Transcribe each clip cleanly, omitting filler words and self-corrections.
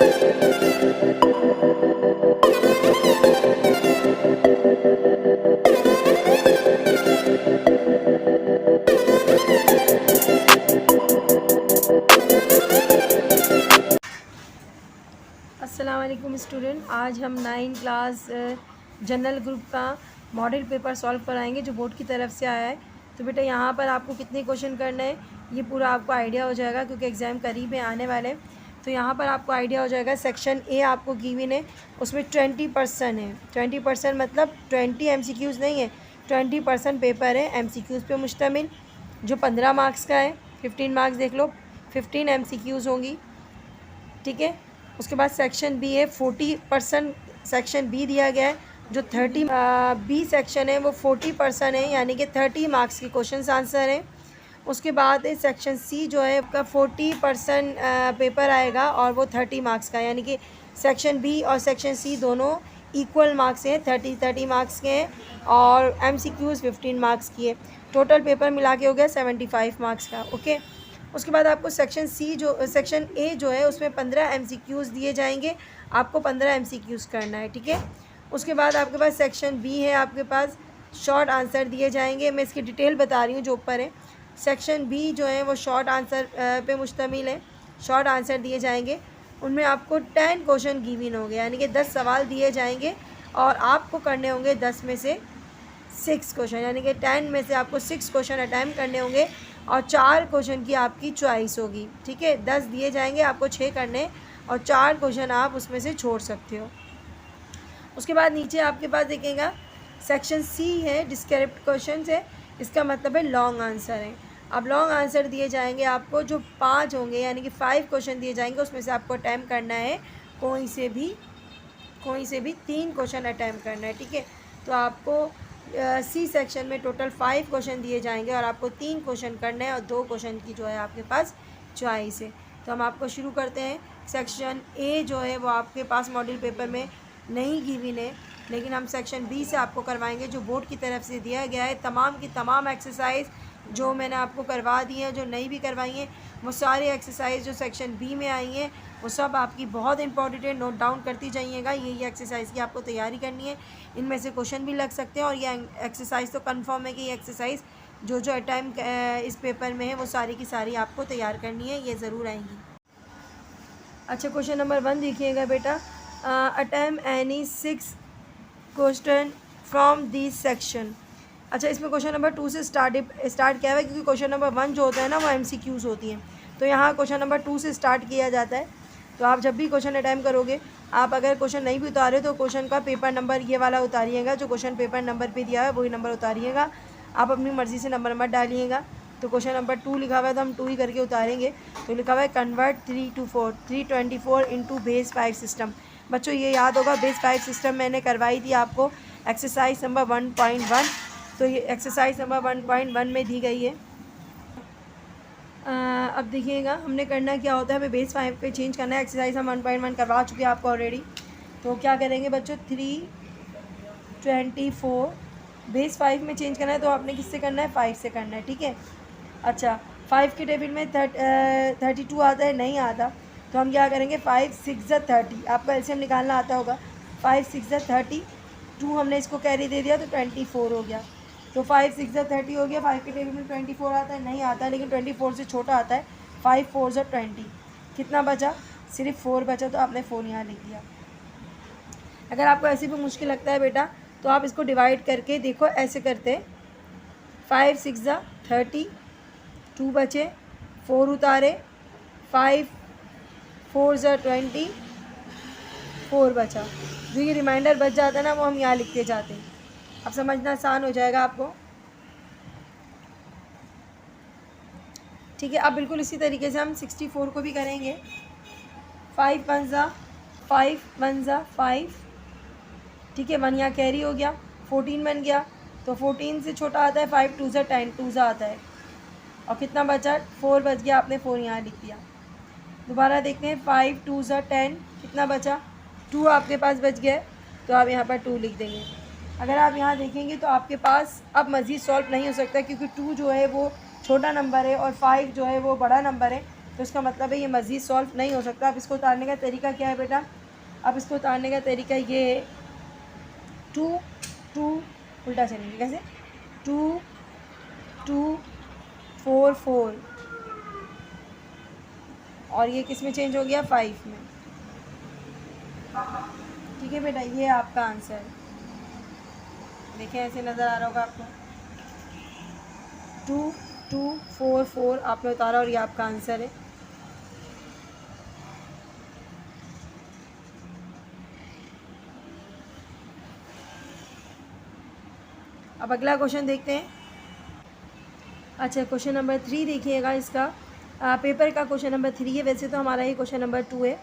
अस्सलाम वालेकुम स्टूडेंट, आज हम 9 क्लास जनरल ग्रुप का मॉडल पेपर सॉल्व कराएंगे जो बोर्ड की तरफ से आया है। तो बेटा यहाँ पर आपको कितने क्वेश्चन करने हैं ये पूरा आपको आइडिया हो जाएगा क्योंकि एग्ज़ाम करीब है आने वाले। तो यहाँ पर आपको आइडिया हो जाएगा। सेक्शन ए आपको गिवन है, उसमें 20% है। 20% मतलब 20 MCQs नहीं है, 20% पेपर है MCQs पे मुश्तमिल, जो 15 मार्क्स का है। 15 मार्क्स देख लो, 15 MCQs होंगी, ठीक है। उसके बाद सेक्शन बी है, 40% सेक्शन बी दिया गया है, जो 30 बी सेक्शन है वो 40% है, यानी कि 30 मार्क्स के क्वेश्चन आंसर हैं। उसके बाद सेक्शन सी जो है आपका 40% पेपर आएगा और वो 30 मार्क्स का, यानी कि सेक्शन बी और सेक्शन सी दोनों इक्वल मार्क्स हैं, 30 मार्क्स के हैं और MCQs 15 मार्क्स की है। टोटल पेपर मिला के हो गया 75 मार्क्स का, ओके। उसके बाद आपको सेक्शन ए जो है उसमें 15 MCQs दिए जाएंगे, आपको 15 MCQs करना है, ठीक है। उसके बाद आपके पास सेक्शन बी है, आपके पास शॉर्ट आंसर दिए जाएंगे। मैं इसकी डिटेल बता रही हूँ जो ऊपर है। सेक्शन बी जो है वो शॉर्ट आंसर पे मुश्तमिल है, शॉर्ट आंसर दिए जाएंगे। उनमें आपको 10 क्वेश्चन गिवन होंगे, यानी कि 10 सवाल दिए जाएंगे और आपको करने होंगे 10 में से 6 क्वेश्चन, यानी कि 10 में से आपको 6 क्वेश्चन अटैम्प्ट करने होंगे और 4 क्वेश्चन की आपकी चॉइस होगी, ठीक है। 10 दिए जाएंगे, आपको 6 करने और 4 क्वेश्चन आप उसमें से छोड़ सकते हो। उसके बाद नीचे आपके पास देखेगा सेक्शन सी है, डिस्क्रिप्टिव क्वेश्चन है, इसका मतलब है लॉन्ग आंसर है। अब लॉन्ग आंसर दिए जाएंगे आपको, जो 5 होंगे यानी कि 5 क्वेश्चन दिए जाएंगे, उसमें से आपको अटैम्प्ट करना है कोई से भी 3 क्वेश्चन अटैम्प्ट करना है, ठीक है। तो आपको सी सेक्शन में टोटल 5 क्वेश्चन दिए जाएंगे और आपको 3 क्वेश्चन करने हैं और 2 क्वेश्चन की जो है आपके पास चॉइस है। तो हम आपको शुरू करते हैं। सेक्शन ए जो है वो आपके पास मॉडल पेपर में नहीं गिवन है, लेकिन हम सेक्शन बी से आपको करवाएंगे जो बोर्ड की तरफ से दिया गया है। तमाम की तमाम एक्सरसाइज जो मैंने आपको करवा दी हैं, जो नहीं भी करवाई हैं, वो सारी एक्सरसाइज जो सेक्शन बी में आई हैं वो सब आपकी बहुत इंपॉर्टेंट है, नोट डाउन करती जाइएगा। ये एक्सरसाइज की आपको तैयारी करनी है, इनमें से क्वेश्चन भी लग सकते हैं और ये एक्सरसाइज तो कंफर्म है कि ये एक्सरसाइज जो अटैम्प्ट इस पेपर में है वो सारी की सारी आपको तैयार करनी है, ये ज़रूर आएंगी। अच्छा, क्वेश्चन नंबर 1 देखिएगा बेटा। Attempt any 6 question from this section. अच्छा, इसमें क्वेश्चन नंबर 2 से स्टार्ट किया हुआ है क्योंकि क्वेश्चन नंबर 1 जो होता है ना वो MCQs होती हैं, तो यहाँ क्वेश्चन नंबर 2 से स्टार्ट किया जाता है। तो आप जब भी क्वेश्चन अटैम्प्ट करोगे, आप अगर क्वेश्चन नहीं भी उतारे तो क्वेश्चन का पेपर नंबर ये वाला उतारिएगा, जो क्वेश्चन पेपर नंबर पे दिया है वही नंबर उतारिएगा। आप अपनी मर्ज़ी से नंबर मत डालिएगा। तो क्वेश्चन नंबर 2 लिखा हुआ है तो हम 2 ही करके उतारेंगे। तो लिखा हुआ है convert 3 to 4 324 into base 5 system. बच्चों ये याद होगा, बेस 5 सिस्टम मैंने करवाई थी आपको एक्सरसाइज नंबर 1.1। तो ये एक्सरसाइज नंबर 1.1 में दी गई है। अब देखिएगा हमने करना क्या होता है, हमें बेस 5 पे चेंज करना है। एक्सरसाइज हम 1.1 करवा चुके हैं आपको ऑलरेडी। तो क्या करेंगे बच्चों, 324 बेस 5 में चेंज करना है, तो आपने किससे करना है, 5 से करना है, ठीक है। अच्छा, 5 के टेबल में 32 आता है, नहीं आता, तो हम क्या करेंगे, 5 6 30, आपको एलसीएम निकालना आता होगा। 5 6 30, 2 हमने इसको कैरी दे दिया तो 24 हो गया। तो 5 6 30 हो गया। 5 के टेबल में 24 आता है, नहीं आता, लेकिन 24 से छोटा आता है। 5 4 20, कितना बचा, सिर्फ 4 बचा, तो आपने 4 यहाँ लिख दिया। अगर आपको ऐसे भी मुश्किल लगता है बेटा तो आप इसको डिवाइड करके देखो, ऐसे करते 5 6 30, 2 बचे, 4 उतारे, 5 4 20, 4 बचा। जो ये रिमाइंडर बच जाता है ना वो हम यहाँ लिखते जाते हैं। अब समझना आसान हो जाएगा आपको, ठीक है। अब बिल्कुल इसी तरीके से हम 64 को भी करेंगे। 5 1 5 1 5, ठीक है, 1 यहाँ कैरी हो गया, 14 बन गया। तो 14 से छोटा आता है 5 2 10, 2 आता है, और कितना बचा, 4 बच गया, आपने 4 यहाँ लिख दिया। दोबारा देखते हैं, 5 2 10, कितना बचा, 2 आपके पास बच गया, तो आप यहाँ पर 2 लिख देंगे। अगर आप यहाँ देखेंगे तो आपके पास अब मज़ीद सॉल्व नहीं हो सकता, क्योंकि 2 जो है वो छोटा नंबर है और 5 जो है वो बड़ा नंबर है। तो इसका मतलब है ये मज़ीद सॉल्व नहीं हो सकता। अब इसको उतारने का तरीका क्या है बेटा? अब इसको उतारने का तरीका ये है, 2 2 उल्टा चलेंगे, कैसे? 2 2 4 4 और ये किस में चेंज हो गया? 5 में। ठीक है बेटा, ये आपका आंसर। देखें ऐसे नज़र आ रहा होगा आपको, 2 2 4 4 आपने उतारा और ये आपका आंसर है। अब अगला क्वेश्चन देखते हैं। अच्छा, क्वेश्चन नंबर 3 देखिएगा। इसका पेपर का क्वेश्चन नंबर 3 है, वैसे तो हमारा ये क्वेश्चन नंबर 2 है।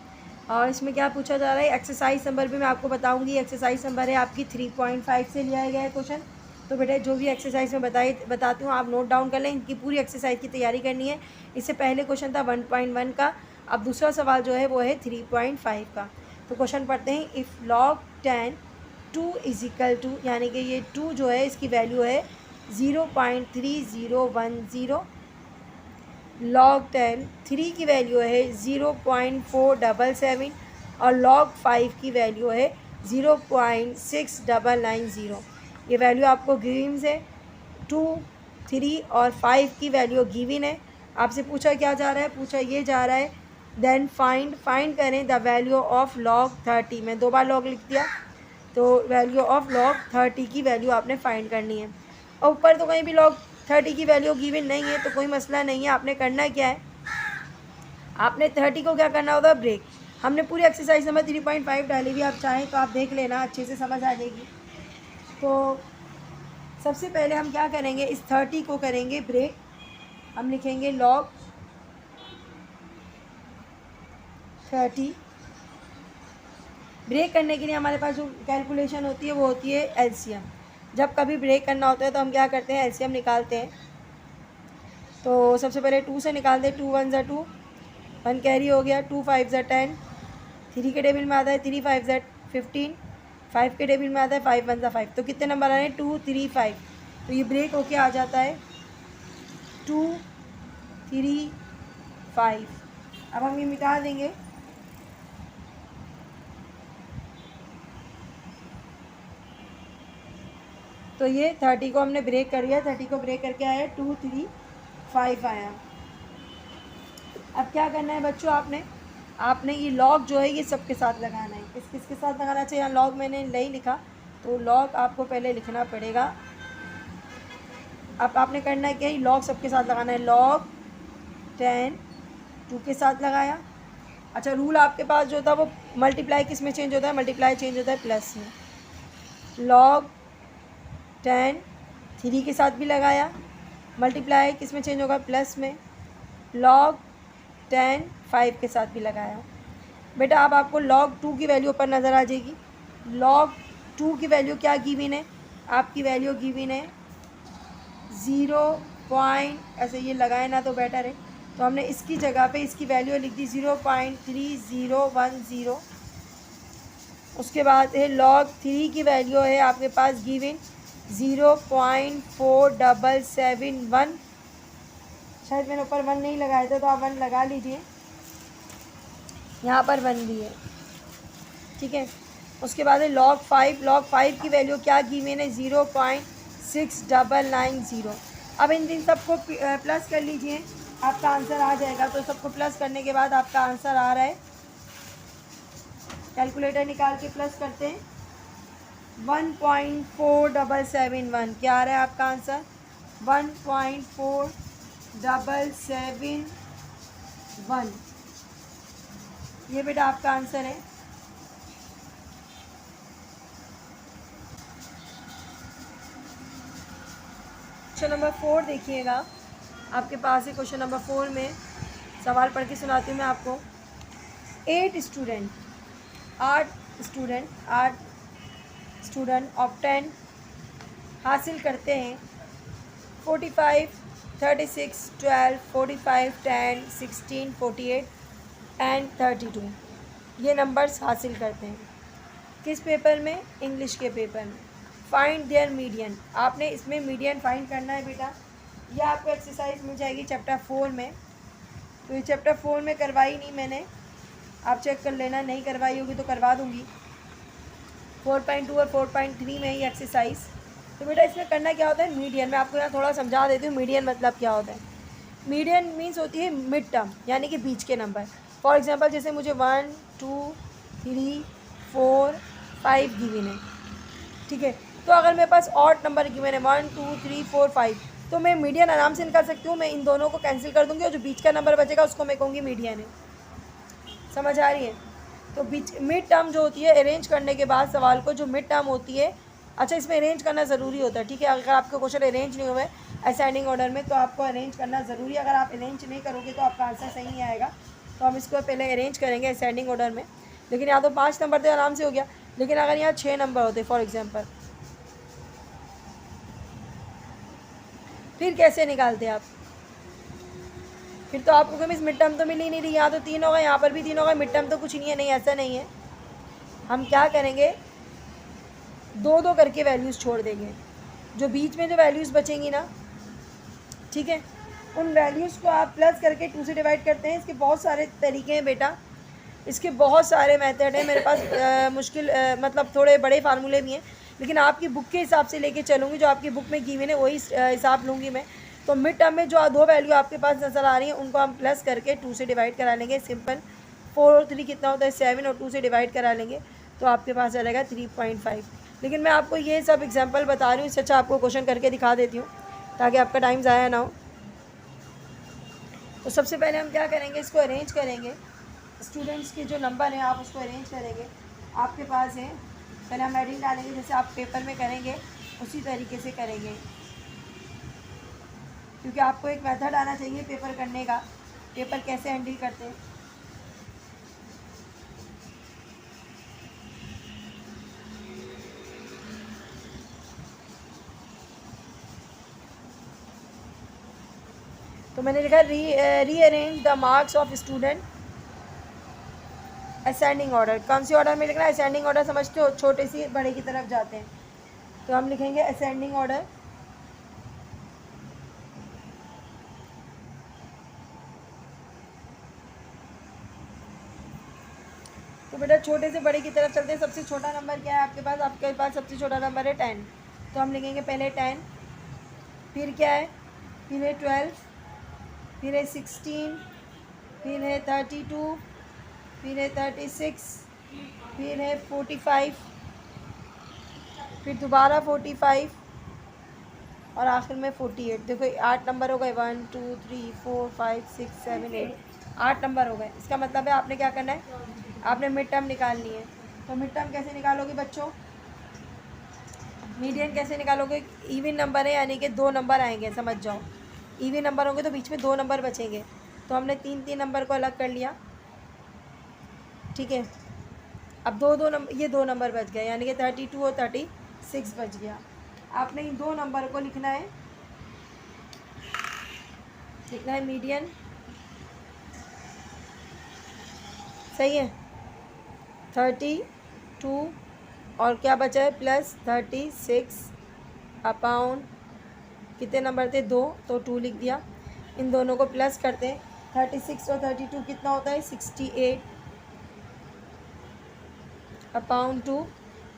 और इसमें क्या पूछा जा रहा है? एक्सरसाइज नंबर भी मैं आपको बताऊंगी। एक्सरसाइज नंबर है आपकी 3.5 से लिया गया है क्वेश्चन। तो बेटा जो भी एक्सरसाइज में बताती हूँ आप नोट डाउन कर लें। इनकी पूरी एक्सरसाइज की तैयारी करनी है। इससे पहले क्वेश्चन था 1.1 का, अब दूसरा सवाल जो है वो है 3.5 का। तो क्वेश्चन पढ़ते हैं। If log 10 2 is equal to, यानी कि ये 2 जो है इसकी वैल्यू है 0.3010, log 10 3 की वैल्यू है 0.477 और log 5 की वैल्यू है 0.6990। ये वैल्यू आपको गिवन है। 2 3 और 5 की वैल्यू गिवन है। आपसे पूछा क्या जा रहा है? पूछा ये जा रहा है देन फाइंड करें द वैल्यू ऑफ log 30। मैं 2 बार log लिख दिया, तो वैल्यू ऑफ log 30 की वैल्यू आपने फाइंड करनी है। और ऊपर तो कहीं भी log 30 की वैल्यू गिवन नहीं है तो कोई मसला नहीं है। आपने करना क्या है? आपने 30 को क्या करना होगा? ब्रेक। हमने पूरी एक्सरसाइज नंबर 3.5 डाली हुई, आप चाहें तो आप देख लेना, अच्छे से समझ आ जाएगी। तो सबसे पहले हम क्या करेंगे? इस 30 को करेंगे ब्रेक। हम लिखेंगे log 30। ब्रेक करने के लिए हमारे पास जो कैलकुलेशन होती है वो होती है एलसीएम। जब कभी ब्रेक करना होता है तो हम क्या करते हैं? एलसीएम निकालते हैं। तो सबसे पहले 2 से निकाल दें। 2 1 ज़ा 2, 1 कैरी हो गया। 2 5 ज़ा 10, 3 के टेबल में आता है 3 5 ज़ा 15, 5 के टेबल में आता है 5 1 ज़ा 5। तो कितने नंबर आ रहे हैं? 2 3 5। तो ये ब्रेक होके आ जाता है 2 3 5। अब हम ये मिटा देंगे। तो ये 30 को हमने ब्रेक कर दिया। 30 को ब्रेक करके आया 2 3 5 आया। अब क्या करना है बच्चों? आपने ये लॉग जो है ये सबके साथ लगाना है। किसके साथ लगाना चाहिए? यहाँ लॉग मैंने नहीं लिखा, तो लॉग आपको पहले लिखना पड़ेगा। अब आपने करना है क्या? ये लॉग सबके साथ लगाना है। log 10 2 के साथ लगाया। अच्छा, रूल आपके पास जो था वो मल्टीप्लाई किस में चेंज होता है? मल्टीप्लाई चेंज होता है प्लस में। log 10 3 के साथ भी लगाया, मल्टीप्लाई किस में चेंज होगा? प्लस में। log 10 5 के साथ भी लगाया। बेटा अब आपको log 2 की वैल्यू ऊपर नज़र आ जाएगी। log 2 की वैल्यू क्या गिवन है? आपकी वैल्यू गिवन है 0. ऐसे ये लगाए ना तो बेटर है, तो हमने इसकी जगह पे इसकी वैल्यू लिख दी 0.3010। उसके बाद है log 3 की वैल्यू है आपके पास गिवन 0.4771। शायद मैंने ऊपर 1 नहीं लगाया था, तो आप 1 लगा लीजिए। यहाँ पर 1 भी है, ठीक है। उसके बाद है log 5 की वैल्यू क्या गिवन है? 0.6990। अब इन सबको प्लस कर लीजिए, आपका आंसर आ जाएगा। तो सबको प्लस करने के बाद आपका आंसर आ रहा है, कैलकुलेटर निकाल के प्लस करते हैं, 1.4771। क्या आ रहा है आपका आंसर? 1.4771। ये बेटा आपका आंसर है। क्वेश्चन नंबर 4 देखिएगा, आपके पास है। क्वेश्चन नंबर 4 में सवाल पढ़ के सुनाती हूँ मैं आपको। 8 स्टूडेंट ऑफ 10 हासिल करते हैं 45 36 12 45 10 16 48 एंड 32। ये नंबर्स हासिल करते हैं किस पेपर में? इंग्लिश के पेपर में। Find there median. आपने इसमें मीडियन फाइंड करना है बेटा। यह आपको एक्सरसाइज मिल जाएगी चैप्टर 4 में। तो ये चैप्टर 4 में करवाई नहीं मैंने, आप चेक कर लेना, नहीं करवाई होगी तो करवा दूँगी। 4.2 और 4.3 में ही एक्सरसाइज। तो बेटा इसमें करना क्या होता है, मीडियन। मैं आपको यहाँ थोड़ा समझा देती हूँ मीडियन मतलब क्या होता है। मीडियन मीन्स होती है मिड टर्म, यानी कि बीच के नंबर। फॉर एग्जांपल जैसे मुझे 1 2 3 4 5 गिवन है, ठीक है। तो अगर मेरे पास ऑड नंबर गिवन है 1 2 3 4 5, तो मैं मीडियन आराम से निकाल सकती हूँ। मैं इन दोनों को कैंसिल कर दूँगी और जो बीच का नंबर बचेगा उसको मैं कहूँगी मीडियन है। समझ आ रही है। तो बीच मिड टर्म जो होती है, अरेंज करने के बाद सवाल को जो मिड टर्म होती है, अच्छा इसमें अरेंज करना ज़रूरी होता है, ठीक है। अगर आपके क्वेश्चन अरेंज नहीं हुए असेंडिंग ऑर्डर में तो आपको अरेंज करना ज़रूरी है। अगर आप अरेंज नहीं करोगे तो आपका आंसर सही नहीं आएगा। तो हम इसको पहले अरेंज करेंगे असेंडिंग ऑर्डर में। लेकिन यहाँ तो 5 नंबर तो आराम से हो गया, लेकिन अगर यहाँ 6 नंबर होते फॉर एग्जाम्पल, फिर कैसे निकालते आप? फिर तो आपको मिस मिड टर्म तो मिल ही नहीं रही। यहाँ तो 3 होगा, यहाँ पर भी 3 होगा, मिड टर्म तो कुछ नहीं है। नहीं, ऐसा नहीं है। हम क्या करेंगे, 2-2 करके वैल्यूज़ छोड़ देंगे। जो बीच में जो वैल्यूज़ बचेंगी ना, ठीक है, उन वैल्यूज़ को आप प्लस करके 2 से डिवाइड करते हैं। इसके बहुत सारे तरीके हैं बेटा, इसके बहुत सारे मेथड हैं मेरे पास। मुश्किल मतलब थोड़े बड़े फार्मूले भी हैं, लेकिन आपकी बुक के हिसाब से लेके चलूँगी। जो आपकी बुक में गिवन है वही हिसाब लूँगी मैं। तो मिड टर्म में जो 2 वैल्यू आपके पास नज़र आ रही हैं उनको हम प्लस करके 2 से डिवाइड करा लेंगे। सिंपल। 4 और 3 कितना होता है 7, और 2 से डिवाइड करा लेंगे तो आपके पास आ जाएगा 3.5। लेकिन मैं आपको ये सब एग्जांपल बता रही हूँ, इससे अच्छा आपको क्वेश्चन करके दिखा देती हूँ ताकि आपका टाइम ज़ाया ना हो। तो सबसे पहले हम क्या करेंगे, इसको अरेंज करेंगे। स्टूडेंट्स के जो नंबर हैं आप उसको अरेंज करेंगे। आपके पास है, पहले हम हेडिंग डालेंगे, जैसे आप पेपर में करेंगे उसी तरीके से करेंगे, क्योंकि आपको एक मेथड आना चाहिए पेपर करने का, पेपर कैसे हैंडल करते हैं। तो मैंने लिखा rearrange the marks of student ascending order. कौन सी ऑर्डर में लिखना है? असेंडिंग ऑर्डर समझते हो, छोटे से बड़े की तरफ जाते हैं। तो हम लिखेंगे असेंडिंग ऑर्डर। तो बेटा छोटे से बड़े की तरफ चलते हैं। सबसे छोटा नंबर क्या है आपके पास? आपके पास सबसे छोटा नंबर है 10। तो हम लिखेंगे पहले 10, फिर क्या है, फिर है 12, फिर है 16, फिर है 32, फिर है 36, फिर है 45, फिर दोबारा 45 और आखिर में 48। देखो 8 नंबर हो गए, 1 2 3 4 5 6 7 8, 8 नंबर हो गए। इसका मतलब है आपने क्या करना है, आपने मिड टर्म निकालनी है। तो मिड टर्म कैसे निकालोगे बच्चों, मीडियन कैसे निकालोगे? इवन नंबर है यानी कि 2 नंबर आएंगे, समझ जाओ। इवन नंबर होंगे तो बीच में 2 नंबर बचेंगे। तो हमने 3 नंबर को अलग कर लिया, ठीक है। अब 2 नंबर, ये 2 नंबर बच गए, यानी कि 32 और 36 बच गया। आपने इन 2 नंबर को लिखना है, मीडियन, सही है। 32 और क्या बचा है प्लस 36 अपॉन कितने नंबर थे 2, तो 2 लिख दिया। इन दोनों को प्लस करते हैं, 36 और 32 कितना होता है 68 अपॉन 2।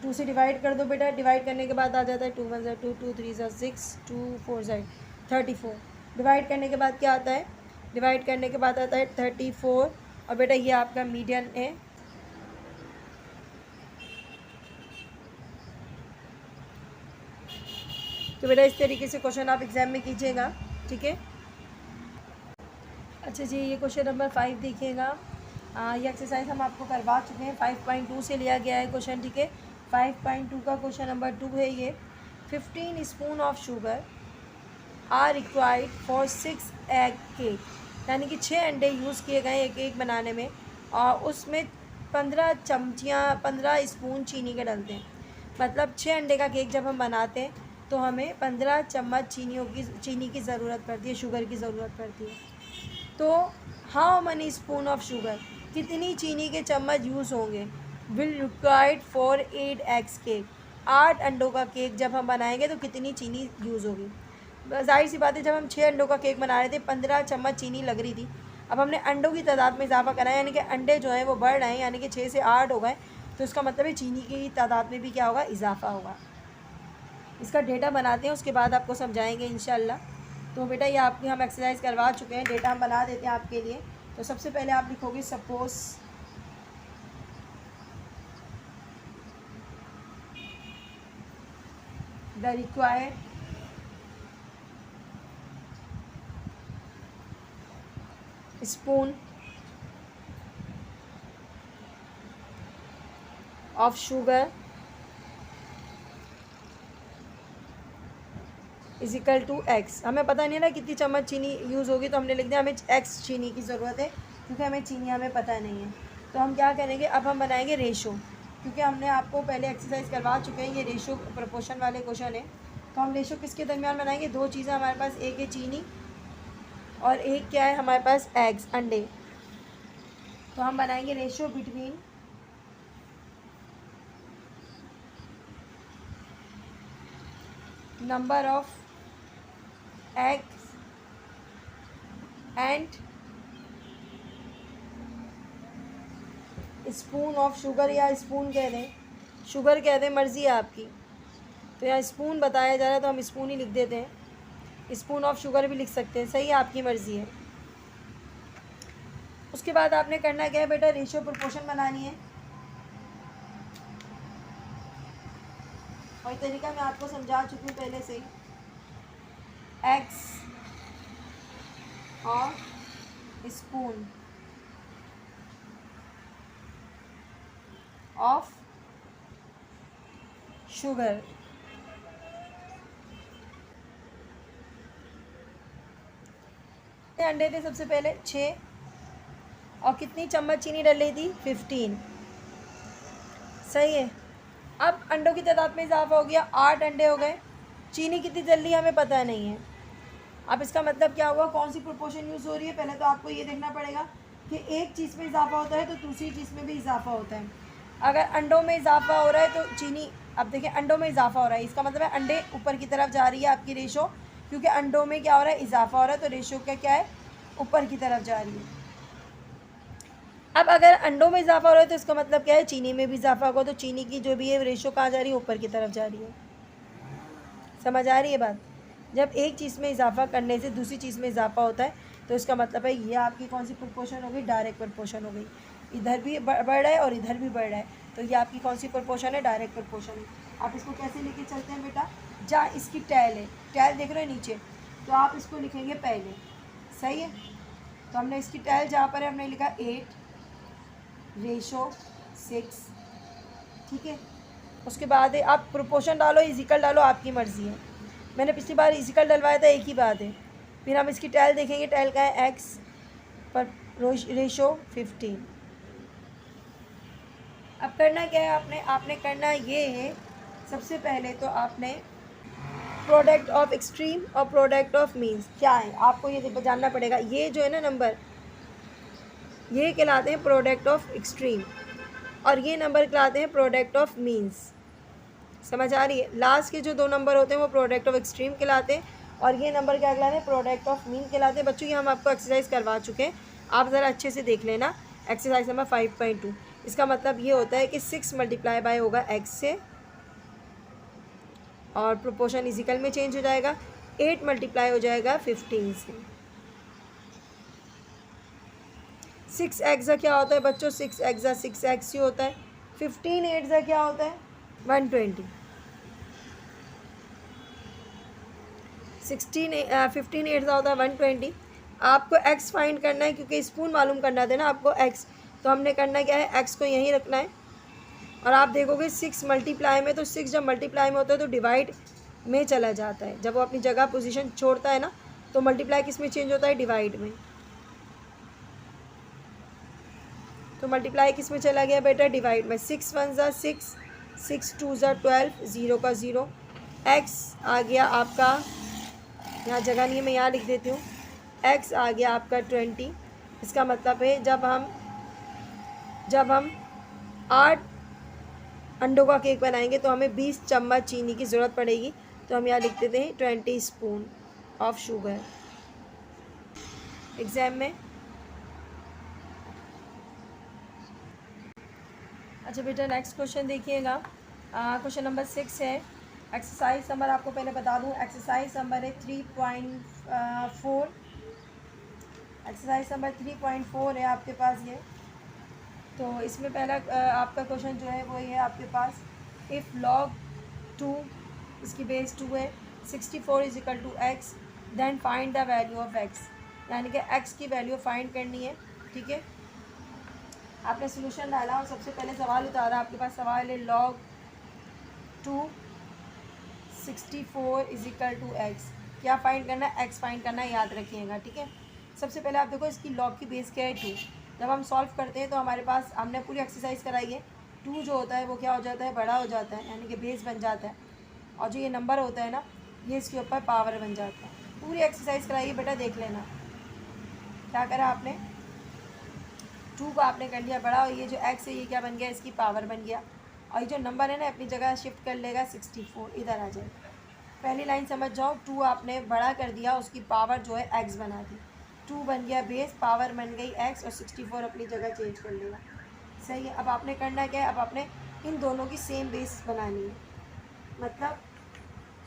2 से डिवाइड कर दो बेटा, डिवाइड करने के बाद आ जाता है 2 1 2 2 3 6 2 4 34। डिवाइड करने के बाद क्या आता है, डिवाइड करने के बाद आता है 34। और बेटा ये आपका मीडियन है। तो बेटा इस तरीके से क्वेश्चन आप एग्जाम में कीजिएगा, ठीक है। अच्छा जी, ये क्वेश्चन नंबर 5 देखिएगा। ये एक्सरसाइज हम आपको करवा चुके हैं, 5.2 से लिया गया है क्वेश्चन, ठीक है। 5.2 का क्वेश्चन नंबर 2 है ये। 15 spoon of sugar are required for 6 egg cake, यानी कि 6 अंडे यूज़ किए गए एक केक बनाने में, और उसमें 15 चमचियाँ 15 स्पून चीनी के डलते हैं। मतलब 6 अंडे का केक जब हम बनाते हैं तो हमें 15 चम्मच चीनी की ज़रूरत पड़ती है, शुगर की ज़रूरत पड़ती है। तो how many spoon of sugar, कितनी चीनी के चम्मच यूज़ होंगे, will required for 8 eggs cake, 8 अंडों का केक जब हम बनाएंगे तो कितनी चीनी यूज़ होगी। जाहिर सी बात है, जब हम 6 अंडों का केक बना रहे थे 15 चम्मच चीनी लग रही थी, अब हमने अंडों की तादाद में इजाफा करा है, यानी कि अंडे जो हैं वो बढ़ रहे हैं, यानी कि 6 से 8 हो गए, तो इसका मतलब है चीनी की तादाद में भी क्या होगा, इजाफा होगा। इसका डेटा बनाते हैं, उसके बाद आपको समझाएंगे इंशाल्लाह। तो बेटा ये आपकी हम एक्सरसाइज करवा चुके हैं, डेटा हम बना देते हैं आपके लिए। तो सबसे पहले आप लिखोगे suppose the required spoon of sugar is equal to X. हमें पता नहीं है ना कितनी चम्मच चीनी यूज़ होगी, तो हमने लिख दिया हमें एक्स चीनी की ज़रूरत है, क्योंकि हमें चीनी हमें पता नहीं है। तो हम क्या करेंगे, अब हम बनाएंगे रेशो, क्योंकि हमने आपको पहले एक्सरसाइज करवा चुके हैं, ये रेशो प्रोपोर्शन वाले क्वेश्चन है। तो हम रेशो किसके दरमियान बनाएंगे, दो चीज़ें हमारे पास, एक है चीनी और एक क्या है हमारे पास, एग्स, अंडे। तो हम बनाएंगे ratio between number of eggs and spoon of sugar, या स्पून कह दें, शुगर कह दें, मर्ज़ी है आपकी। तो यहाँ स्पून बताया जा रहा है तो हम स्पून ही लिख देते हैं, स्पून ऑफ शुगर भी लिख सकते हैं, सही है, आपकी मर्ज़ी है। उसके बाद आपने करना क्या है बेटा, रेशियो प्रोपोर्शन बनानी है। और तरीका मैं आपको समझा चुकी हूँ पहले से ही, एक्स और स्पून ऑफ शुगर। अंडे थे सबसे पहले 6, और कितनी चम्मच चीनी डाली थी, 15, सही है। अब अंडों की तादाद में इजाफा हो गया, 8 अंडे हो गए, चीनी कितनी जल रही है हमें पता नहीं है। अब इसका मतलब क्या हुआ, कौन सी प्रोपोर्शन यूज़ हो रही है, पहले तो आपको ये देखना पड़ेगा कि एक चीज़ में इजाफा होता है तो दूसरी चीज़ में भी इजाफा होता है। अगर अंडों में इजाफा हो रहा है तो चीनी, अब देखिए अंडों में इजाफा हो रहा है, इसका मतलब है अंडे ऊपर की तरफ जा रही है आपकी रेशो, क्योंकि अंडों में क्या हो रहा है, इजाफा हो रहा है, तो रेशो क्या है, ऊपर की तरफ जा रही है। अब अगर अंडों में इजाफा हो रहा है तो इसका मतलब क्या है, चीनी में भी इजाफा होगा, तो चीनी की जो भी है रेशो कहाँ जा रही है, ऊपर की तरफ जा रही है। समझ आ रही है बात। जब एक चीज़ में इजाफा करने से दूसरी चीज़ में इजाफा होता है तो इसका मतलब है ये आपकी कौन सी प्रोपोर्शन हो गई, डायरेक्ट प्रोपोर्शन हो गई। इधर भी बढ़ रहा है और इधर भी बढ़ रहा है, तो ये आपकी कौन सी प्रोपोर्शन है, डायरेक्ट प्रोपोर्शन है। आप इसको कैसे लेके चलते हैं बेटा, जहाँ इसकी टैल है, टैल देख रहे हो नीचे, तो आप इसको लिखेंगे पहले, सही है। तो हमने इसकी टैल जहाँ पर है हमने लिखा 8 रेशो 6, ठीक है। उसके बाद है आप प्रोपोर्शन डालो, इजिकल डालो, आपकी मर्ज़ी है। मैंने पिछली बार इजिकल डलवाया था, एक ही बात है। फिर हम इसकी टैल देखेंगे, टैल का है एक्स पर रेशो 15। अब करना क्या है, आपने करना ये है, सबसे पहले तो आपने प्रोडक्ट ऑफ एक्सट्रीम और प्रोडक्ट ऑफ मीन्स क्या है आपको ये जानना पड़ेगा। ये जो है ना नंबर, ये कहलाते हैं प्रोडक्ट ऑफ एक्सट्रीम, और ये नंबर कहलाते हैं प्रोडक्ट ऑफ मीन्स। समझ आ रही है। लास्ट के जो 2 नंबर होते हैं वो प्रोडक्ट ऑफ एक्सट्रीम कहलाते हैं, और ये नंबर क्या कहलाते हैं, प्रोडक्ट ऑफ मीन कहलाते हैं। बच्चों ये हम आपको एक्सरसाइज करवा चुके हैं, आप ज़रा अच्छे से देख लेना। एक्सरसाइज नंबर 5.2, इसका मतलब ये होता है कि 6 मल्टीप्लाई बाय होगा एक्स से, और प्रोपोर्शन इजिकल में चेंज हो जाएगा, 8 मल्टीप्लाई हो जाएगा 15 से। 6 एक्सा क्या होता है बच्चों, 6 एक्सा 6 एक्स ही होता है। 15 8 क्या होता है, 120। 15 8 होता है 120। आपको एक्स फाइंड करना है, क्योंकि स्पून मालूम करना था ना आपको एक्स, तो हमने करना क्या है, एक्स को यहीं रखना है। और आप देखोगे 6 मल्टीप्लाई में, तो 6 जब मल्टीप्लाई में होता है तो डिवाइड में चला जाता है। जब वो अपनी जगह पोजीशन छोड़ता है ना, तो मल्टीप्लाई किस में चेंज होता है, डिवाइड में। तो मल्टीप्लाई किस में चला गया बेटा, डिवाइड में। 6 1 ज़ा 6, 6 2 ज़ा 12, 0 का 0। एक्स आ गया आपका, यहाँ जगह नहीं है मैं यहाँ लिख देती हूँ, एक्स आ गया आपका 20। इसका मतलब है जब हम 8 अंडों का केक बनाएंगे तो हमें 20 चम्मच चीनी की ज़रूरत पड़ेगी। तो हम यहाँ लिख देते हैं 20 स्पून ऑफ शुगर। एग्ज़ाम में अच्छा बेटा नेक्स्ट क्वेश्चन देखिएगा। क्वेश्चन नंबर 6 है। एक्सरसाइज नंबर आपको पहले बता दूं, एक्सरसाइज नंबर है 3.4। एक्सरसाइज नंबर 3.4 है आपके पास ये। तो इसमें पहला आपका क्वेश्चन जो है वो ये है आपके पास, इफ़ log 2, इसकी बेस 2 है, 64 is equal to X, then find the value of X, यानी कि एक्स की वैल्यू फाइंड करनी है। ठीक है, आपने सोल्यूशन डाला और सबसे पहले सवाल उतारा। आपके पास सवाल है log 2 64 is equal to X, क्या फाइंड करना है? एक्स फाइंड करना है, याद रखिएगा। ठीक है, सबसे पहले आप देखो इसकी log की बेस क्या है 2। जब हम सॉल्व करते हैं तो हमारे पास, हमने पूरी एक्सरसाइज कराई है, 2 जो होता है वो क्या हो जाता है? बड़ा हो जाता है, यानी कि बेस बन जाता है, और जो ये नंबर होता है ना, ये इसके ऊपर पावर बन जाता है। पूरी एक्सरसाइज कराइए बेटा, देख लेना क्या करा आपने। 2 को आपने कर लिया बड़ा, और ये जो एक्स है ये क्या बन गया? इसकी पावर बन गया, और ये जो नंबर है ना अपनी जगह शिफ्ट कर लेगा, 64 इधर आ जाएगा। पहली लाइन समझ जाओ, 2 आपने बड़ा कर दिया, उसकी पावर जो है एक्स बना दी, 2 बन गया बेस, पावर बन गई एक्स, और 64 अपनी जगह चेंज कर लेगा। सही है। अब आपने करना क्या है? अब आपने इन दोनों की सेम बेस बनानी है, मतलब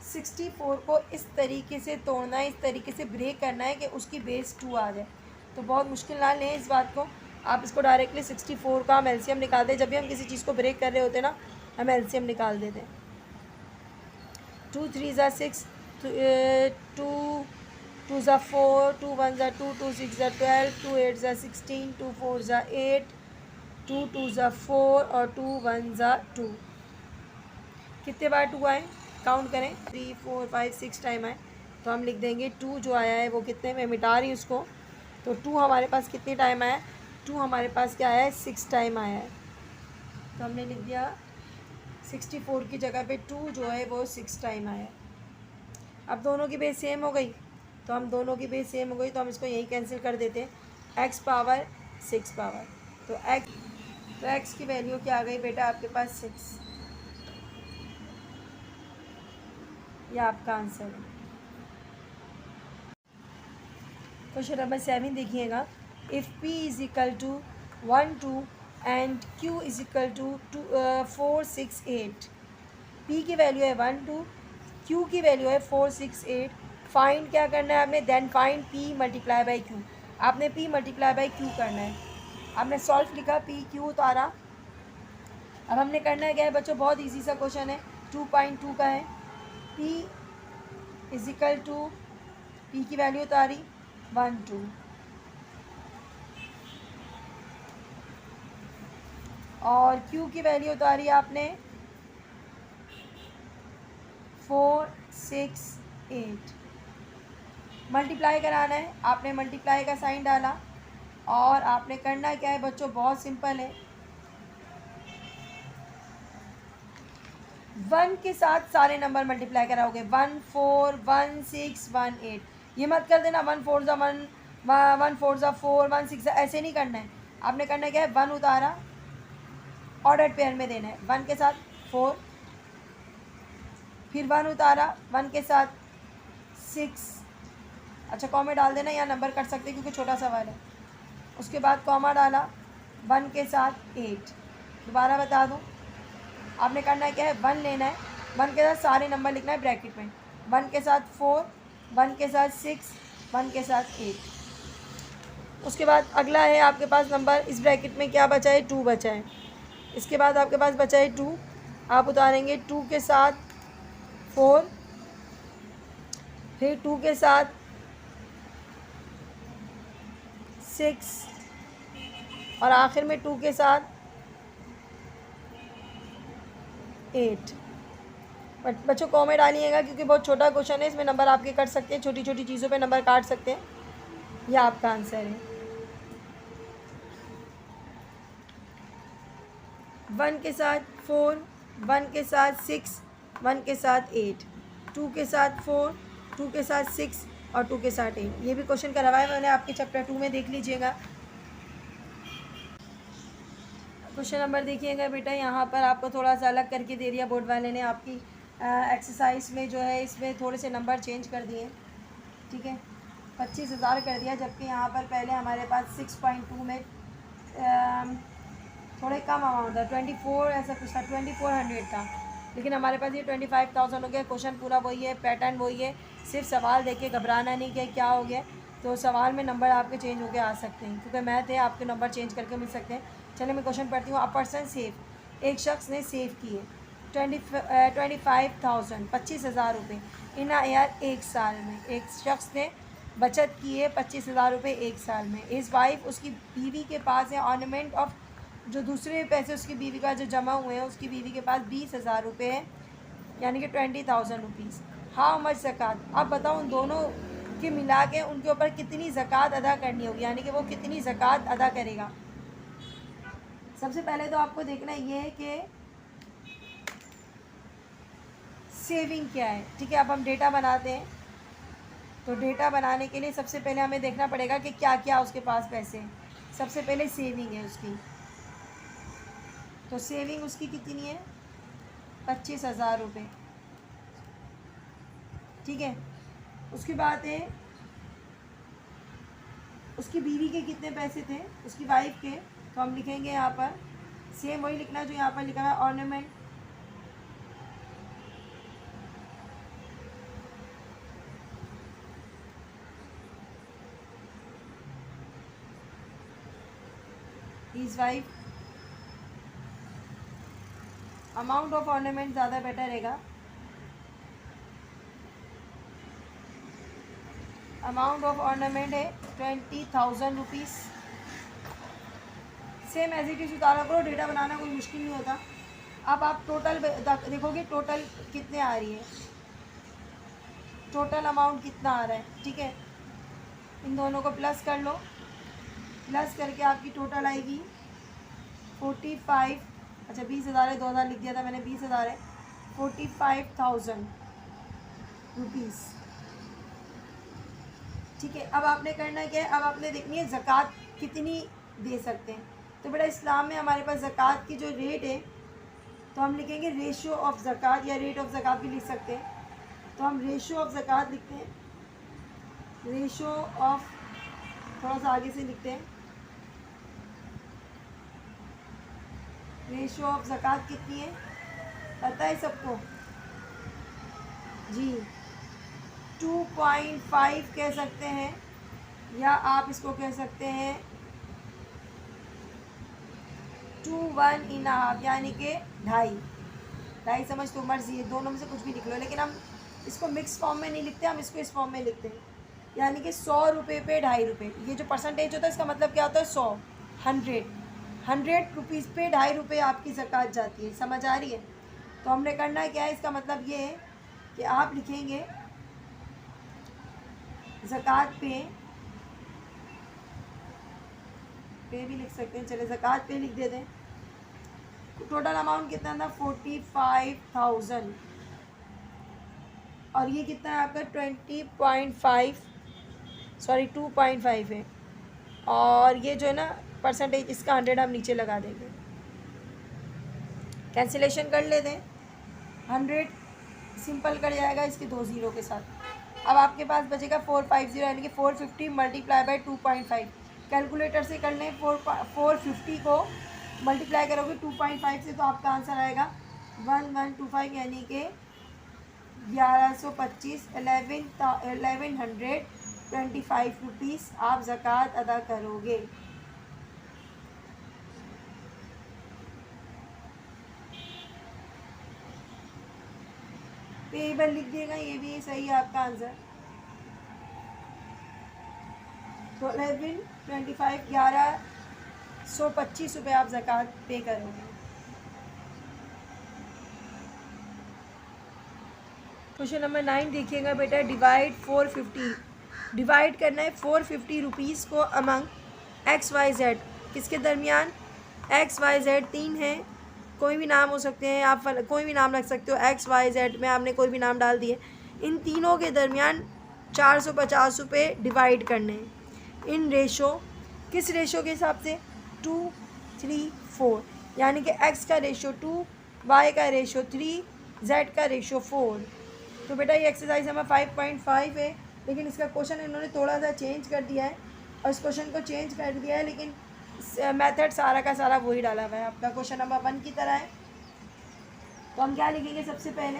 64 को इस तरीके से तोड़ना है, इस तरीके से ब्रेक करना है कि उसकी बेस 2 आ जाए। तो बहुत मुश्किल ना लें इस बात को, आप इसको डायरेक्टली 64 का हम एलसीएम निकाल दें। जब भी हम किसी चीज़ को ब्रेक कर रहे होते हैं ना, हम एलसीएम निकाल देते हैं। 2 3 ज़ा 6, 2 2 ज़ा 4, 2 1 ज़ा 2, 2 6 ज़ा 12, 2 8 ज़ा 16, 2 4 ज़ा 8, 2 2 ज़ा 4 और 2 1 ज़ा 2। कितने बार 2 आए? काउंट करें, 3 4 5 6 टाइम आए। तो हम लिख देंगे 2 जो आया है वो कितने, मैं मिटा रही हूँ उसको। तो 2 हमारे पास कितने टाइम आया है? 2 हमारे पास क्या आया है? 6 टाइम आया है। तो हमने लिख दिया 64 की जगह पे 2 जो है वो 6 टाइम आया है। अब दोनों की बेस सेम हो गई, तो हम दोनों की बेस सेम हो गई तो हम इसको यही कैंसिल कर देते हैं, एक्स पावर 6 पावर। तो एक्स की वैल्यू क्या आ गई बेटा आपके पास? 6। यह आपका आंसर है। क्वेश्चन नंबर 7 देखिएगा, if P is equal to 1 2 and Q is equal to 4 6 8। P की वैल्यू है 1 2, Q की वैल्यू है 4 6 8। फाइंड क्या करना है आपने? Then find P multiply by Q। आपने P मल्टीप्लाई बाई Q करना है। आपने सॉल्व लिखा, P Q उतारा। अब हमने करना है क्या है बच्चों? बहुत इजी सा क्वेश्चन है, 2.2 का है। P is equal to, P की वैल्यू उतारी 1 2, और Q की वैल्यू उतारी आपने 4 6 8। मल्टीप्लाई कराना है, आपने मल्टीप्लाई का साइन डाला, और आपने करना क्या है बच्चों? बहुत सिंपल है, 1 के साथ सारे नंबर मल्टीप्लाई कराओगे। 1 4 1 6 1 8। ये मत कर देना 1 4 ज़ा 1 1 4 ज़ा 4 1 6 ज़ा, ऐसे नहीं करना है। आपने करना क्या है? 1 उतारा, ऑर्डर पेयर में देना है, 1 के साथ 4, फिर 1 उतारा, 1 के साथ 6। अच्छा कॉमा डाल देना, या नंबर कर सकते हैं क्योंकि छोटा सवाल है। उसके बाद कॉमा डाला, 1 के साथ 8। दोबारा बता दूं, आपने करना है क्या है? 1 लेना है, 1 के साथ सारे नंबर लिखना है ब्रैकेट में, 1 के साथ 4, 1 के साथ 6, 1 के साथ 8। उसके बाद अगला है आपके पास नंबर, इस ब्रैकेट में क्या बचा है? 2 बचा है। इसके बाद आपके पास बचा है 2, आप उतारेंगे 2 के साथ 4, फिर 2 के साथ 6, और आखिर में 2 के साथ 8। बट बच्चों कॉमेंट डालिएगा क्योंकि बहुत छोटा क्वेश्चन है, इसमें नंबर आपके कट सकते हैं, छोटी छोटी चीज़ों पे नंबर काट सकते हैं। यह आपका आंसर है। 1 के साथ 4, 1 के साथ 6, 1 के साथ 8, 2 के साथ 4, 2 के साथ 6 और 2 के साथ 8। ये भी क्वेश्चन करवाया मैंने आपके चैप्टर 2 में, देख लीजिएगा। क्वेश्चन नंबर देखिएगा बेटा, यहाँ पर आपको थोड़ा सा अलग करके दे दिया बोर्ड वाले ने। आपकी एक्सरसाइज में जो है इसमें थोड़े से नंबर चेंज कर दिए। ठीक है, 25,000 कर दिया, जबकि यहाँ पर पहले हमारे पास 6.2 में थोड़े कम अमाउंट था, 24 ऐसा कुछ था, 2400 था, लेकिन हमारे पास ये 25,000 हो गया। क्वेश्चन पूरा वही है, पैटर्न वही है, सिर्फ सवाल देख के घबराना नहीं कि क्या हो गया। तो सवाल में नंबर आपके चेंज होके आ सकते हैं, क्योंकि मैथ है, आपके नंबर चेंज करके मिल सकते हैं। चलिए मैं क्वेश्चन पढ़ती हूँ। अ पर्सन सेव, एक शख्स ने सेव किए 25,000 25,000 रुपये इन अ ईयर, एक साल में। एक शख्स ने बचत की है 25,000 रुपये एक साल में। इस वाइफ, उसकी बीवी के पास है ऑर्नामेंट ऑफ, जो दूसरे पैसे उसकी बीवी का जो जमा हुए हैं, उसकी बीवी के पास 20,000 रुपये हैं, यानी कि 20,000 रुपीज़। हाउ मच ज़कात, अब बताओ उन दोनों के मिला के उनके ऊपर कितनी ज़कात अदा करनी होगी, यानी कि वो कितनी ज़कात अदा करेगा। सबसे पहले तो आपको देखना ये है कि सेविंग क्या है, ठीक है। अब हम डेटा बनाते हैं, तो डेटा बनाने के लिए सबसे पहले हमें देखना पड़ेगा कि क्या क्या उसके पास पैसे हैं। सबसे पहले सेविंग है उसकी, तो सेविंग उसकी कितनी है, 25,000 रुपये, ठीक है। उसके बाद है उसकी बीवी के कितने पैसे थे, उसकी वाइफ के, तो हम लिखेंगे यहाँ पर सेम वही लिखना जो यहाँ पर लिखा है, ornament his wife, amount of ornament ज़्यादा बेटर रहेगा, अमाउंट ऑफ ऑर्नामेंट है 20,000 rupees. Same as it is उतारा करो, डेटा बनाना कोई मुश्किल नहीं होता। अब आप टोटल देखोगे टोटल कितने आ रही है, टोटल अमाउंट कितना आ रहा है, ठीक है। इन दोनों को प्लस कर लो, प्लस करके आपकी टोटल आएगी 45, अच्छा 20,000 है, 2,000 लिख दिया था मैंने, 20,000 है, 45,000 रुपीज़, ठीक है। अब आपने करना क्या है, अब आपने देखनी है ज़कात कितनी दे सकते हैं। तो बेटा इस्लाम में हमारे पास ज़कात की जो रेट है, तो हम लिखेंगे रेशियो ऑफ ज़कात, या रेट ऑफ ज़कात भी लिख सकते हैं। तो हम रेशियो ऑफ ज़कात लिखते हैं, रेशियो ऑफ, थोड़ा सा आगे से लिखते हैं, रेशियो ऑफ ज़कात कितनी है पता है सबको जी, 2.5 कह सकते हैं, या आप इसको कह सकते हैं 2.5, यानी कि 2.5 समझ तो मर्जी है, दोनों में से कुछ भी लिख लो, लेकिन हम इसको मिक्स फॉर्म में नहीं लिखते, हम इसको इस फॉर्म में लिखते हैं, यानी कि 100 रुपये पे 2.5 रुपये। ये जो परसेंटेज होता है इसका मतलब क्या होता है, 100, 100 रुपीज़ पे 2.5 रुपये आपकी ज़कात जाती है, समझ आ रही है। तो हमने करना क्या है, इसका मतलब ये है कि आप लिखेंगे ज़कात पे भी लिख सकते हैं, चले ज़कात पे लिख देते हैं। टोटल अमाउंट कितना था, 45,000, और ये कितना है आपका 2.5 है, और ये जो है ना परसेंटेज, इसका 100 हम नीचे लगा देंगे, कैंसिलेशन कर लेते हैं, 100 सिंपल कर जाएगा इसके 2 ज़ीरो के साथ। अब आपके पास बचेगा 450, यानी कि 450 मल्टीप्लाई बाई 2.5, कैलकुलेटर से कर लें, 450 को मल्टीप्लाई करोगे 2.5 से, तो आपका आंसर आएगा 1125, यानी कि 1125, 1125 रुपीज़ आप ज़कात अदा करोगे। पेबल लिख देगा, ये भी सही है आपका आंसर। तो 1125, 1125 रुपये आप ज़कात पे करोगे। क्वेश्चन नंबर 9 देखिएगा बेटा, डिवाइड 450, डिवाइड करना है 450 रुपीज़ को अमंग XYZ, किसके दरमियान, XYZ 3 हैं, कोई भी नाम हो सकते हैं, आप कोई भी नाम रख सकते हो, XYZ में आपने कोई भी नाम डाल दिए। इन तीनों के दरमियान 450 रुपये डिवाइड करने हैं, इन रेशो, किस रेशो के हिसाब से, 2, 3, 4, यानी कि X का रेशो 2, Y का रेशो 3, Z का रेशो 4। तो बेटा ये एक्सरसाइज हमें 5.5 है, लेकिन इसका क्वेश्चन इन्होंने थोड़ा सा चेंज कर दिया है, और इस क्वेश्चन को चेंज कर दिया है, लेकिन मेथड सारा का सारा वही डाला हुआ है आपका, क्वेश्चन नंबर 1 की तरह है। तो हम क्या लिखेंगे सबसे पहले,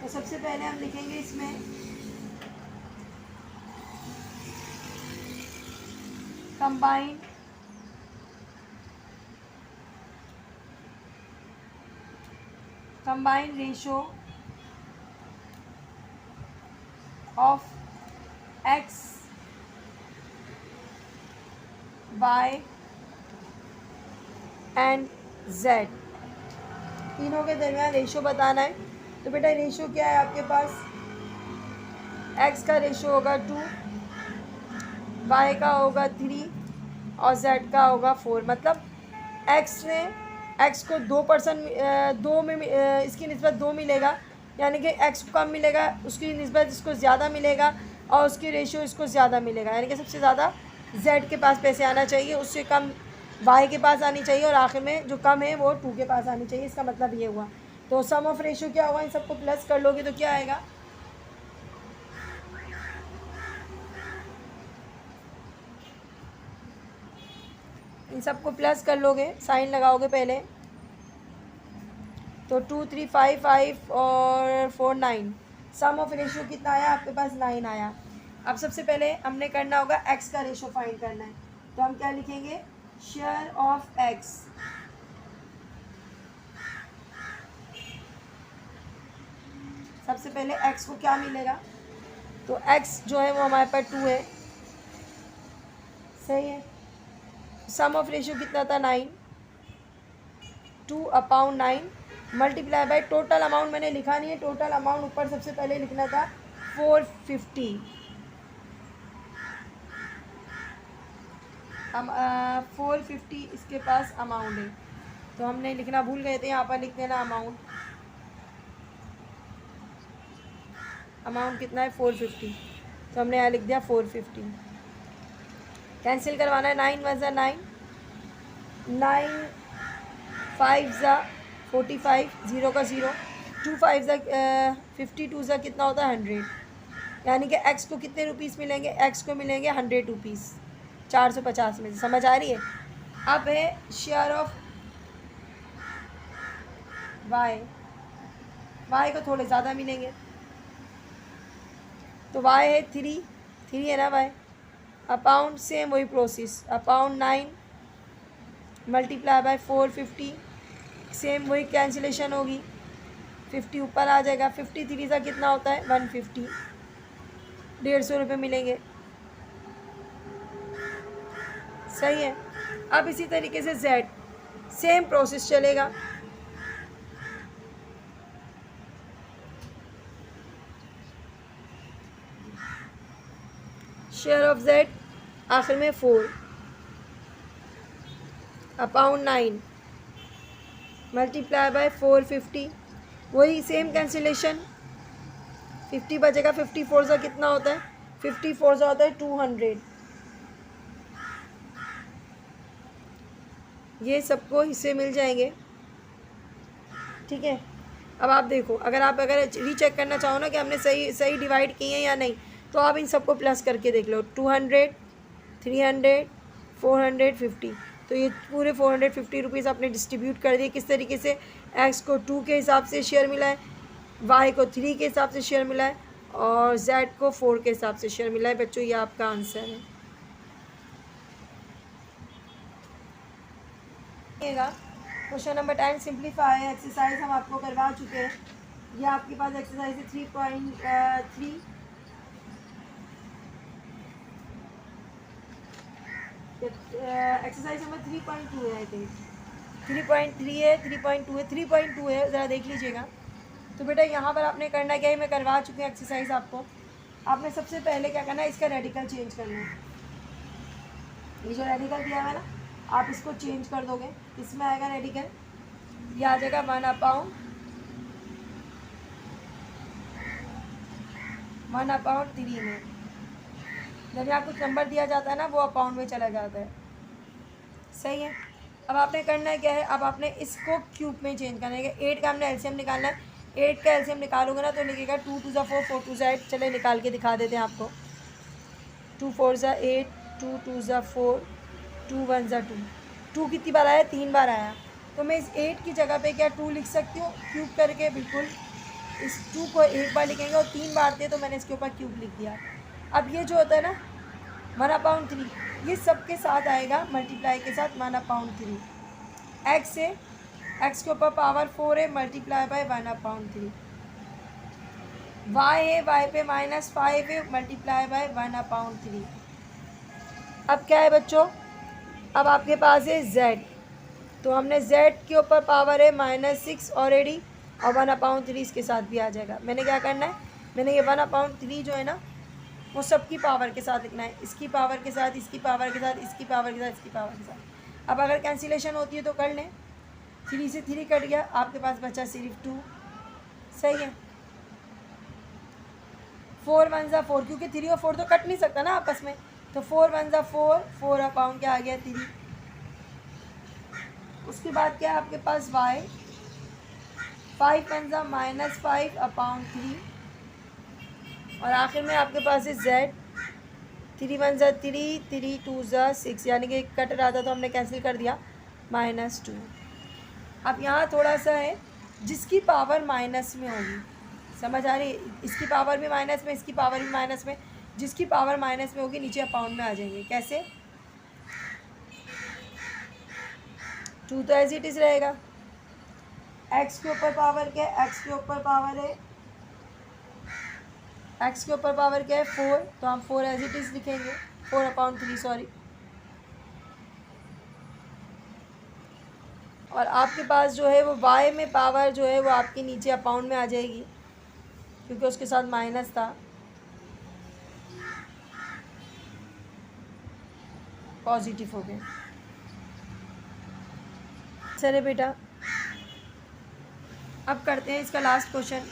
तो सबसे पहले हम लिखेंगे इसमें combine ratio of X Y and Z, तीनों के दरमियान रेशो बताना है। तो बेटा रेशो क्या है आपके पास, x का रेशो होगा 2, y का होगा 3 और z का होगा 4। मतलब x को 2 में इसकी निस्बत 2 मिलेगा, यानी कि x को कम मिलेगा, उसकी निस्बत इसको ज़्यादा मिलेगा और उसकी रेशो इसको ज़्यादा मिलेगा, यानी कि सबसे ज़्यादा z के पास पैसे आना चाहिए, उससे कम y के पास आनी चाहिए और आखिर में जो कम है वो 2 के पास आनी चाहिए। इसका मतलब ये हुआ। तो सम ऑफ रेशो क्या होगा, इन सबको प्लस कर लोगे तो क्या आएगा, इन सबको प्लस कर लोगे, साइन लगाओगे पहले, तो 2 3 5 5 और 4 9, सम ऑफ रेशो कितना आया आपके पास, 9 आया। अब सबसे पहले हमने करना होगा x का रेशो फाइंड करना है। तो हम क्या लिखेंगे, शेयर ऑफ x, सबसे पहले x को क्या मिलेगा, तो x जो है वो हमारे पास 2 है, सही है। सम ऑफ रेशो कितना था, 9, 2/9 मल्टीप्लाई बाय टोटल अमाउंट मैंने लिखा नहीं है, टोटल अमाउंट ऊपर सबसे पहले लिखना था 450, 450 इसके पास अमाउंट है, तो हमने लिखना भूल गए थे, यहाँ पर लिख देना अमाउंट कितना है 450, तो हमने यहाँ लिख दिया 450। कैंसिल करवाना है, 9 1 ज़ा 9, 9 5 ज़ा 45, 0 का 0, 2 5 ज़ा 52 ज़ा कितना होता है 100, यानी कि x को कितने रुपीस मिलेंगे, x को मिलेंगे 100 रुपीस 450 में से। समझ आ रही है। अब है शेयर ऑफ y को थोड़े ज़्यादा मिलेंगे, तो y है 3 है ना y, अपाउंड सेम वही प्रोसेस, अपाउंड 9 मल्टीप्लाई बाय 450, सेम वही कैंसिलेशन होगी, 50 ऊपर आ जाएगा, 53 सा कितना होता है 150, 150 रुपये मिलेंगे, सही है। अब इसी तरीके से z, सेम प्रोसेस चलेगा, शेयर ऑफ z आखिर में 4 अपाउंड 9 मल्टीप्लाई बाय 450, वही सेम कैंसिलेशन, 50 बचेगा, 54 सा कितना होता है, 54 सा होता है 200, ये सबको हिस्से मिल जाएंगे, ठीक है। अब आप देखो, अगर रीचेक करना चाहो ना कि हमने सही डिवाइड किए हैं या नहीं, तो आप इन सबको प्लस करके देख लो, 200 300 450, तो ये पूरे 450 रुपीज़ आपने डिस्ट्रीब्यूट कर दिए। किस तरीके से, x को 2 के हिसाब से शेयर मिला है, y को 3 के हिसाब से शेयर मिला है और z को 4 के हिसाब से शेयर मिला है। बच्चों ये आपका आंसर है। क्वेश्चन नंबर 10 सिंप्लीफाई एक्सरसाइज हम आपको करवा चुके हैं। ये आपके पास एक्सरसाइज है 3.3, एक्सरसाइज नंबर 3.2 है, आई थिंक 3.3 है, 3.2 है, 3.2 है, ज़रा देख लीजिएगा। तो बेटा यहाँ पर आपने करना क्या है, मैं करवा चुकी हूँ एक्सरसाइज आपको। आपने सबसे पहले क्या करना है, इसका रेडिकल चेंज करना है। ये जो रेडिकल दिया हुआ है ना, आप इसको चेंज कर दोगे, इसमें आएगा रेडिकल, ये आ जाएगा 1/3 में। जब यहाँ कुछ नंबर दिया जाता है ना, वो अपाउंड में चला जाता है, सही है। अब आपने करना है क्या है, अब आपने इसको क्यूब में चेंज करना है। 8 का हमने एलसीएम निकालना है, 8 का एलसीएम निकालोगे ना तो लिखेगा 2 2 ज़ा 4 4 2 ज़ा 8। चले निकाल के दिखा देते हैं आपको। 2 4 ज़ा 8, 2 2 ज़ा 4, 2 1 ज़ा 2। 2 कितनी बार आया, 3 बार आया। तो मैं इस 8 की जगह पे क्या 2 लिख सकती हूँ क्यूब करके, बिल्कुल। इस 2 को एक बार लिखेंगे और 3 बार थे तो मैंने इसके ऊपर क्यूब लिख दिया। अब ये जो होता है ना 1/3, ये सबके साथ आएगा मल्टीप्लाई के साथ 1/3। एक्स है, एक्स के ऊपर पावर 4 है, मल्टीप्लाई बाय 1/3। वाई है, वाई पे -5 है, मल्टीप्लाई बाय 1/3। अब क्या है बच्चों, अब आपके पास है z, तो हमने z के ऊपर पावर है -6 ऑलरेडी, और 1/3 इसके साथ भी आ जाएगा। मैंने क्या करना है, मैंने ये 1/3 जो है ना वो सबकी पावर के साथ लिखना है, इसकी पावर के साथ, इसकी पावर के साथ, इसकी पावर के साथ, इसकी पावर के साथ। अब अगर कैंसिलेशन होती है तो कर लें, 3 से 3 कट गया, आपके पास बचा सिर्फ 2। सही है, 4 1 ज़ा 4, क्योंकि 3 और 4 तो कट नहीं सकता ना आपस में, तो 4 1 ज़ा 4, 4/, क्या आ गया 3। उसके बाद क्या है आपके पास y, 5 1 ज़ा -5/3, और आखिर में आपके पास है z, 3 1 ज़ा 3, 3 2 ज़ा 6, यानी कि कट रहा था तो हमने कैंसिल कर दिया, -2। अब यहाँ थोड़ा सा है, जिसकी पावर माइनस में होगी, समझ आ रही है, इसकी पावर भी माइनस में, इसकी पावर भी माइनस में, जिसकी पावर माइनस में होगी नीचे अपाउंड में आ जाएंगे। कैसे, 2 तो एज इट इज़ रहेगा, एक्स के ऊपर पावर क्या है, एक्स के ऊपर पावर है, एक्स के ऊपर पावर क्या है 4, तो हम 4 एज इट इज़ लिखेंगे, 4/3 सॉरी। और आपके पास जो है वो y में पावर जो है वो आपकी नीचे अपाउंड में आ जाएगी, क्योंकि उसके साथ माइनस था, पॉजिटिव हो गया। चले बेटा, अब करते हैं इसका लास्ट क्वेश्चन।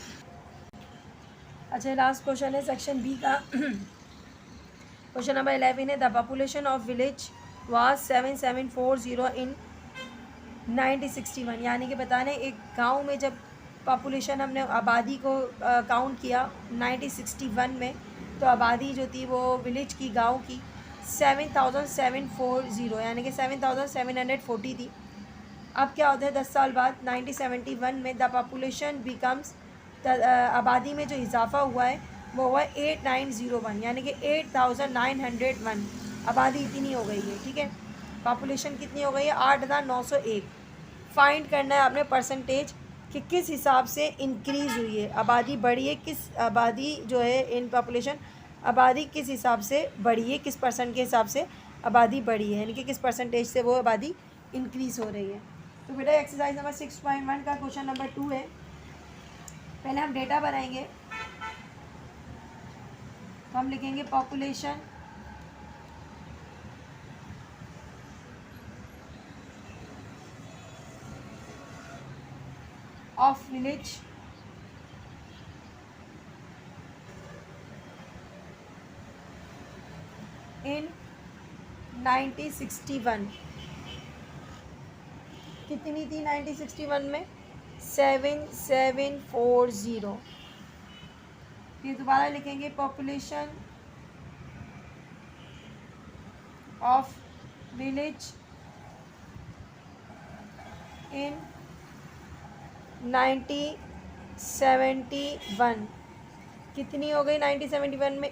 अच्छा, लास्ट क्वेश्चन है सेक्शन बी का। क्वेश्चन नंबर 11 है, the population of village was 7740 इन 1961, यानी कि बताने एक गांव में जब पॉपुलेशन हमने आबादी को काउंट किया 1961 में, तो आबादी जो थी वो विलेज की, गांव की 7740, यानी कि 7740 थी। अब क्या होता है 10 साल बाद 1971 में द पॉपुलेशन बिकम्स, आबादी में जो इजाफा हुआ है वो हुआ है 8901, यानी कि 8901 आबादी इतनी हो गई है। ठीक है, पॉपुलेशन कितनी हो गई है 8901। फाइंड करना है आपने परसेंटेज कि किस हिसाब से इंक्रीज़ हुई है, आबादी बढ़ी है, किस आबादी जो है इन पॉपुलेशन, आबादी किस हिसाब से बढ़ी है, किस परसेंट के हिसाब से आबादी बढ़ी है, यानी कि किस परसेंटेज से वो आबादी इंक्रीज़ हो रही है। तो बेटा एक्सरसाइज नंबर 6.1 का क्वेश्चन नंबर 2 है। पहले हम डेटा बनाएंगे, तो हम लिखेंगे पॉपुलेशन ऑफ विलेज इन 1961। कितनी थी 1961 में, 7740। फिर दोबारा लिखेंगे पॉपुलेशन ऑफ विलेज इन 1971। कितनी हो गई 1971 में,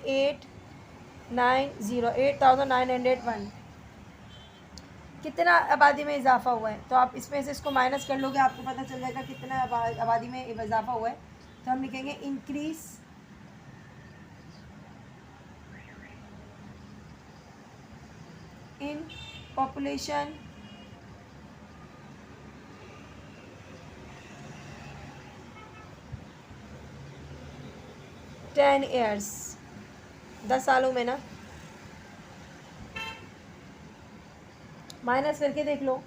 8901। कितना आबादी में इजाफा हुआ है, तो आप इसमें से इसको माइनस कर लोगे, आपको पता चल जाएगा कितना आबादी में इजाफा हुआ है। तो हम लिखेंगे increase in population ten years, 10 सालों में ना, माइनस करके देख लो।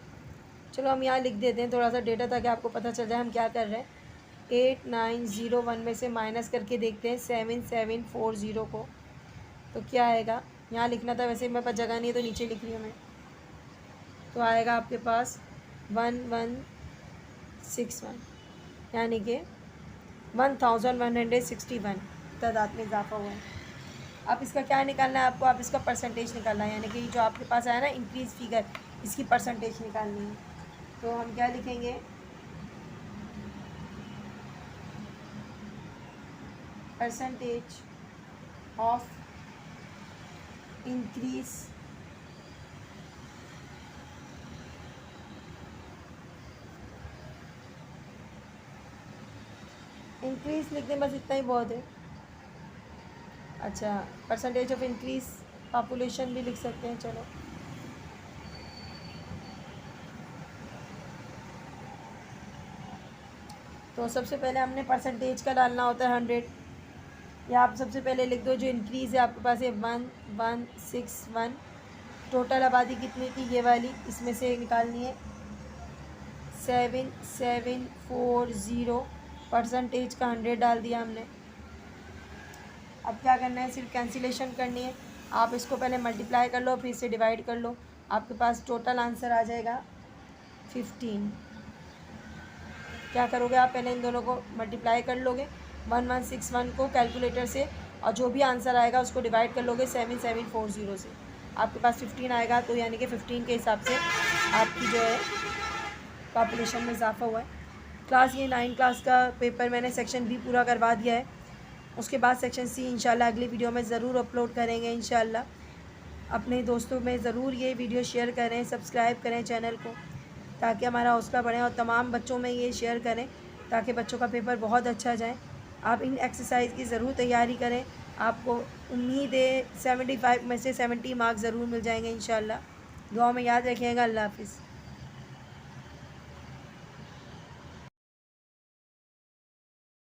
चलो हम यहाँ लिख देते हैं थोड़ा सा डेटा, ताकि आपको पता चल जाए हम क्या कर रहे हैं। 8901 में से माइनस करके देखते हैं 7740 को, तो क्या आएगा, यहाँ लिखना था, वैसे मेरे पास जगह नहीं है तो नीचे लिख रही हूँ मैं। तो आएगा आपके पास 1161, यानी कि 1161 तादाद में इजाफा हुआ है। अब इसका क्या निकालना है आपको, आप इसका परसेंटेज निकालना है, यानी कि जो आपके पास आया ना इंक्रीज फिगर, इसकी परसेंटेज निकालनी है। तो हम क्या लिखेंगे, परसेंटेज ऑफ इंक्रीज लिखने बस इतना ही बहुत है। अच्छा, परसेंटेज ऑफ इंक्रीज पॉपुलेशन भी लिख सकते हैं। चलो, तो सबसे पहले हमने परसेंटेज का डालना होता है 100, या आप सबसे पहले लिख दो जो इंक्रीज़ है आपके पास है 1161। टोटल आबादी कितनी थी ये वाली, इसमें से निकालनी है 7740। परसेंटेज का 100 डाल दिया हमने। अब क्या करना है, सिर्फ कैंसिलेशन करनी है। आप इसको पहले मल्टीप्लाई कर लो, फिर से डिवाइड कर लो, आपके पास टोटल आंसर आ जाएगा 15। क्या करोगे आप, पहले इन दोनों को मल्टीप्लाई कर लोगे 1161 को कैलकुलेटर से, और जो भी आंसर आएगा उसको डिवाइड कर लोगे 7740 से, आपके पास 15 आएगा। तो यानी कि 15 के हिसाब से आपकी जो है पॉपुलेशन में इजाफा हुआ है। क्लास ये 9 क्लास का पेपर मैंने सेक्शन बी पूरा करवा दिया है। उसके बाद सेक्शन सी इंशाल्लाह अगली वीडियो में ज़रूर अपलोड करेंगे इंशाल्लाह। अपने दोस्तों में ज़रूर ये वीडियो शेयर करें, सब्सक्राइब करें चैनल को, ताकि हमारा हौसला बढ़े, और तमाम बच्चों में ये शेयर करें ताकि बच्चों का पेपर बहुत अच्छा जाए। आप इन एक्सरसाइज की ज़रूर तैयारी करें, आपको उम्मीद है 75 में से 70 मार्क्स ज़रूर मिल जाएंगे इंशाल्लाह। दुआ में याद रखिएगा। अल्लाह हाफ़िज़।